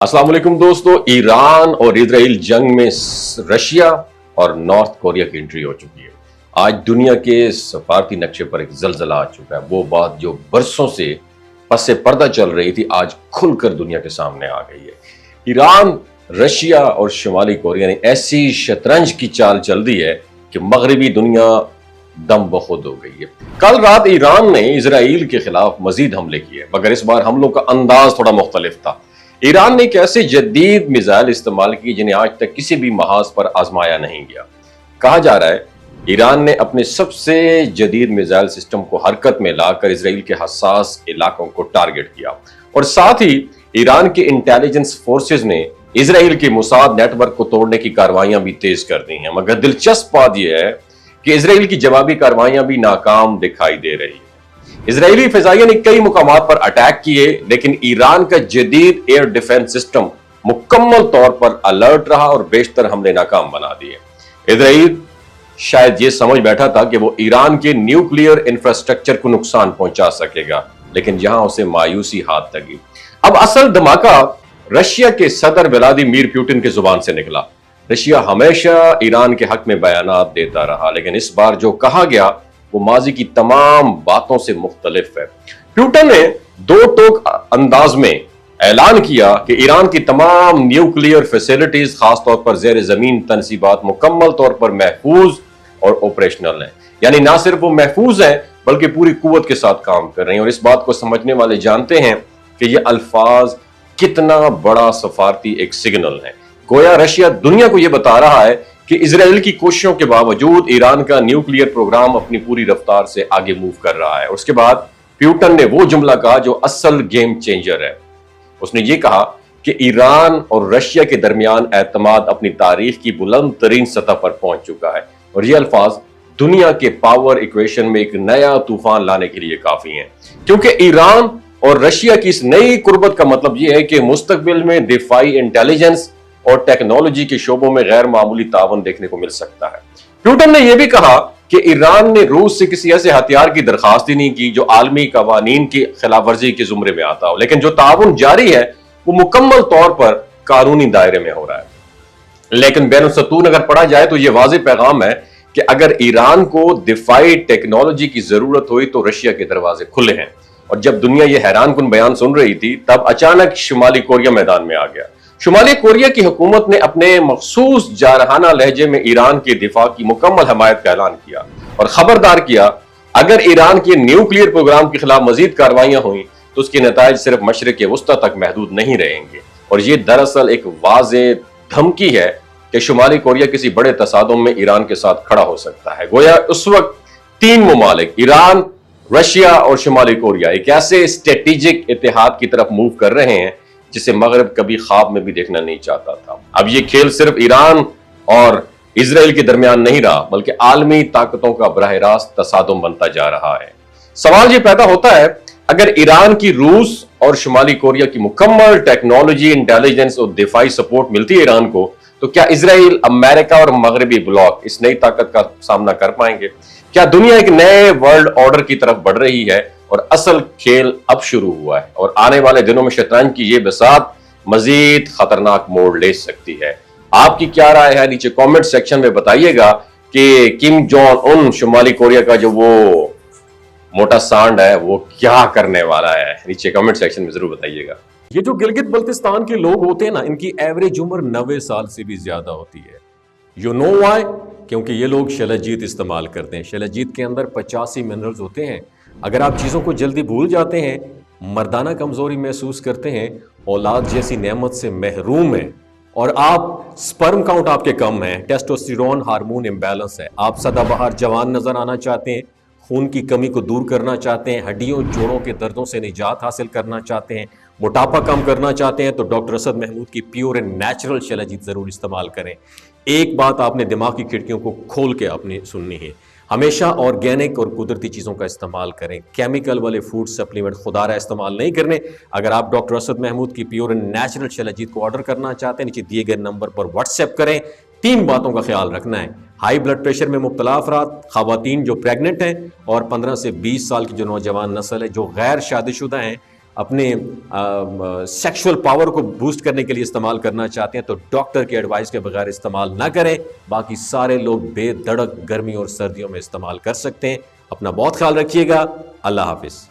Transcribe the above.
अस्सलाम वालेकुम दोस्तों। ईरान और इजराइल जंग में रशिया और नॉर्थ कोरिया की एंट्री हो चुकी है। आज दुनिया के सफारती नक्शे पर एक जलजला आ चुका है। वो बात जो बरसों से पसे पर्दा चल रही थी आज खुलकर दुनिया के सामने आ गई है। ईरान, रशिया और शुमाली कोरिया ने ऐसी शतरंज की चाल चल दी है कि मगरबी दुनिया दम बखुद हो गई है। कल रात ईरान ने इजराइल के खिलाफ मजीद हमले किए, मगर इस बार हमलों का अंदाज थोड़ा मुख्तलिफ था। ईरान ने एक ऐसे जदीद मिसाइल इस्तेमाल की जिन्हें आज तक किसी भी महाज पर आजमाया नहीं गया। कहा जा रहा है ईरान ने अपने सबसे जदीद मिसाइल सिस्टम को हरकत में लाकर इजराइल के हसास इलाकों को टारगेट किया, और साथ ही ईरान के इंटेलिजेंस फोर्सेज ने इजराइल के मुसाद नेटवर्क को तोड़ने की कार्रवाइयां भी तेज कर दी हैं। मगर दिलचस्प बात यह है कि इजराइल की जवाबी कार्रवाइयां भी नाकाम दिखाई दे रही है। इजरायली फिजाइया ने कई मुकामात पर अटैक किए, लेकिन ईरान का जदीद एयर डिफेंस सिस्टम मुकम्मल तौर पर अलर्ट रहा और बेशतर हमले नाकाम बना दिए। इजराइल शायद ये समझ बैठा था कि वो ईरान के न्यूक्लियर इंफ्रास्ट्रक्चर को नुकसान पहुंचा सकेगा, लेकिन जहां उसे मायूसी हाथ लगी। अब असल धमाका रशिया के सदर व्लादिमीर पुतिन की जुबान से निकला। रशिया हमेशा ईरान के हक में बयानात देता रहा, लेकिन इस बार जो कहा गया वो माजी की तमाम बातों से मुख्तलिफ है। पुतिन ने दो टोक अंदाज में ऐलान किया कि ईरान की तमाम न्यूक्लियर फैसिलिटीज, खासतौर पर जेर जमीन तनसीबात, मुकम्मल तौर पर महफूज और ऑपरेशनल हैं। यानी ना सिर्फ वो महफूज हैं बल्कि पूरी कुव्वत के साथ काम कर रही हैं। और इस बात को समझने वाले जानते हैं कि ये अल्फाज कितना बड़ा सफारती एक सिग्नल है। गोया रशिया दुनिया को यह बता रहा है कि इजराइल की कोशिशों के बावजूद ईरान का न्यूक्लियर प्रोग्राम अपनी पूरी रफ्तार से आगे मूव कर रहा है। उसके बाद पुतिन ने वो जुमला कहा जो असल गेम चेंजर है। उसने ये कहा कि ईरान और रशिया के दरमियान एतमाद अपनी तारीख की बुलंद तरीन सतह पर पहुंच चुका है, और ये अल्फाज दुनिया के पावर इक्वेशन में एक नया तूफान लाने के लिए काफी हैं। क्योंकि ईरान और रशिया की इस नई कुर्बत का मतलब यह है कि मुस्तकबिल में दिफाई इंटेलिजेंस और टेक्नोलॉजी के शोबों में गैर मामूली तावन देखने को मिल सकता है। पुतिन ने यह भी कहा कि ईरान ने रूस से किसी ऐसे हथियार की दरखास्त ही नहीं की जो आलमी कवानीन की खिलाफ वर्जी के जुमरे में आता हो, लेकिन जो ताउन जारी है वो मुकम्मल तौर पर कानूनी दायरे में हो रहा है। लेकिन बैन सतून अगर पढ़ा जाए तो यह वाज़ेह पैगाम है कि अगर ईरान को दिफाई टेक्नोलॉजी की जरूरत हुई तो रशिया के दरवाजे खुले हैं। और जब दुनिया ये हैरान कुन बयान सुन रही थी, तब अचानक शुमाली कोरिया मैदान में आ गया। शुमाली कोरिया की हुकूमत ने अपने मखसूस जारहाना लहजे में ईरान के दिफा की मुकम्मल हमायत का ऐलान किया और खबरदार किया अगर ईरान के न्यूक्लियर प्रोग्राम के खिलाफ मजीद कार्रवाइयां हुई तो उसके नताइज सिर्फ मशरिक वस्ता तक महदूद नहीं रहेंगे। और ये दरअसल एक वाज़ेह धमकी है कि शुमाली कोरिया किसी बड़े तसादुम में ईरान के साथ खड़ा हो सकता है। गोया उस वक्त तीन ममालिक ईरान, रशिया और शुमाली कोरिया एक ऐसे स्ट्रेटेजिक इत्तेहाद की तरफ मूव कर रहे हैं जिसे मगरब कभी ख्वाब में भी देखना नहीं चाहता था। अब ये खेल सिर्फ ईरान और इजराइल के दरमियान नहीं रहा, बल्कि आलमी ताकतों का बराह रास्त तसादुम बनता जा रहा है। सवाल ये पैदा होता है अगर ईरान की रूस और शुमाली कोरिया की मुकम्मल टेक्नोलॉजी, इंटेलिजेंस और दिफाई सपोर्ट मिलती है ईरान को, तो क्या इजराइल, अमेरिका और मगरबी ब्लॉक इस नई ताकत का सामना कर पाएंगे? क्या दुनिया एक नए वर्ल्ड ऑर्डर की तरफ बढ़ रही है और असल खेल अब शुरू हुआ है? और आने वाले दिनों में शतरंज की ये बसात मजीद खतरनाक मोड़ ले सकती है। आपकी क्या राय है? नीचे कमेंट सेक्शन में बताइएगा कि किम जोंग उन, शुमाली कोरिया का जो वो मोटा सांड है, वो क्या करने वाला है। नीचे कमेंट सेक्शन में जरूर बताइएगा। ये जो गिलगित बल्तिस्तान के लोग होते हैं ना, इनकी एवरेज उम्र 90 साल से भी ज्यादा होती है। You know why? क्योंकि ये लोग शलजीत इस्तेमाल करते हैं। शलजीत के अंदर 85 मिनरल्स होते हैं। अगर आप चीज़ों को जल्दी भूल जाते हैं, मर्दाना कमज़ोरी महसूस करते हैं, औलाद जैसी नेमत से महरूम हैं, और आप स्पर्म काउंट आपके कम है, टेस्टोस्टेरोन हार्मोन इम्बैलेंस है, आप सदाबहार जवान नज़र आना चाहते हैं, खून की कमी को दूर करना चाहते हैं, हड्डियों जोड़ों के दर्दों से निजात हासिल करना चाहते हैं, मोटापा कम करना चाहते हैं, तो डॉक्टर असद महमूद की प्योर एंड नेचुरल शलजीत ज़रूर इस्तेमाल करें। एक बात आपने दिमाग की खिड़कियों को खोल के आपने सुननी है, हमेशा ऑर्गेनिक और कुदरती चीज़ों का इस्तेमाल करें। केमिकल वाले फूड सप्लीमेंट खुदारा इस्तेमाल नहीं करने। अगर आप डॉक्टर असद महमूद की प्योर एंड नेचुरल शलजीत को ऑर्डर करना चाहते हैं, नीचे दिए गए नंबर पर व्हाट्सएप करें। 3 बातों का ख्याल रखना है। हाई ब्लड प्रेशर में मुब्तला अफराद, खवातीन जो प्रेग्नेंट हैं, और 15 से 20 साल की जो नौजवान नस्ल है जो गैर शादीशुदा हैं, اپنے سیکشول پاور کو بوسٹ کرنے کے لیے استعمال کرنا چاہتے ہیں تو ڈاکٹر کے ایڈوائس کے بغیر استعمال نہ کریں. باقی سارے لوگ بے دھڑک گرمی اور سردیوں میں استعمال کر سکتے ہیں. اپنا بہت خیال رکھیے گا. اللہ حافظ.